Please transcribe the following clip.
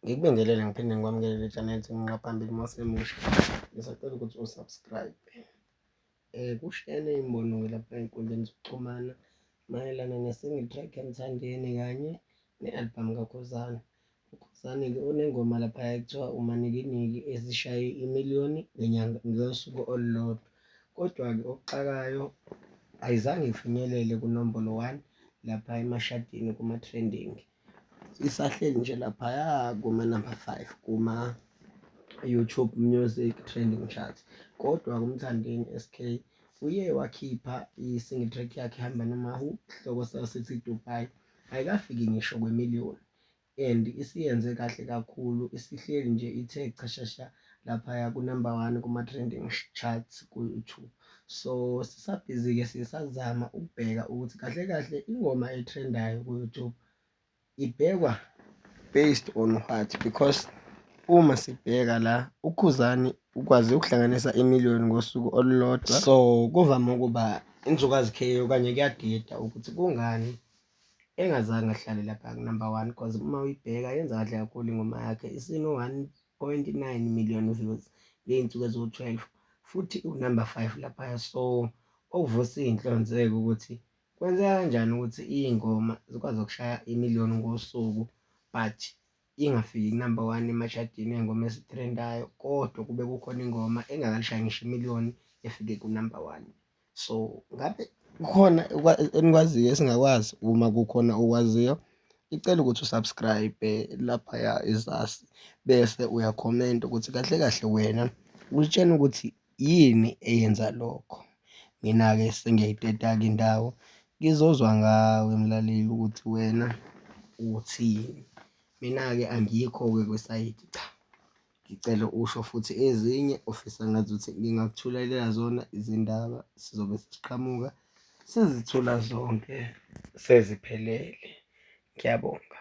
Ngikubingelele ngiphinde ngikwamukele Janet nginqaphambili masemusha. Ngisacela ukuthi usubscribe. Kushayela iy'mbono-ke lapha ey'nkundleni zokuxhumana mayelana ne-single track Mthandeni kanye ne-album kaKhuzani. UKhuzani-ke unengoma lapha ekuthiwa umanikiniki ezishaye imiliyoni ngosuku olulodwa. Kodwa-ke okuxakayo ayizange ifinyelele kunombolo 1 lapha emashadini kuma-trending. Isahleli nje laphaya kuma-number 5 kuma-YouTube Music Trending Chart. Kodwa-ke uMthandeni SK uye wakhipha i-single track yakhe ehamba nomahu, isihloko sayo sithi Dubai, ayikafiki ngisho kwemiliyoni and isiyenze kahle kakhulu, isihleli nje ithe chashasha laphaya ku-number 1 kuma-trending charts ku-YouTube. So sisabhizi-ke sisazama ukubheka ukuthi kahle kahle ingoma etrendayo ku-YouTube ibhekwa based on what, because uma sibheka la uKhuzani ukwazi ukuhlanganisa imiliyoni ngosuku olulodwa. So kuvame ukuba insukazi K okanye kuyadida ukuthi kungani engazange ahlale lapha ku-number 1, because uma uyibheka yenza kahle kakhulu ingoma yakhe, isino-1.9 million views ngey'nsuku eziwu-12 futhi u-number 5 laphaya. So okuvusa iy'nhlonzeko ukuthi kwenzeka kanjani ukuthi iy'ngoma zikwazi ukushaya imiliyoni ngosuku but ingafiki ku-number 1 emashadini ey'ngoma ezitrendayo, kodwa kube kukhona ingoma engakalishayi ngisho imiliyoni efike ku-number 1. So ngabe kukhona enikwaziyo esingakwazi? Uma kukhona okwaziyo, icela ukuthi usubscribe laphaya ezasi bese uyakhomenta ukuthi kahle kahle wena usitshena ukuthi yini eyenza lokho. Mina-ke sengiyayiteta-ke indawo, ngizozwa ngawe mlaleli ukuthi wena uthini. Mina-ke angikho-ke kwesayidi, cha. Ngicela usho futhi ezinye ofisa ngazuthi ngingakuthulelela zona izindaba, sizobe sesiqhamuka sizithula zonke seziphelele. Ngiyabonga.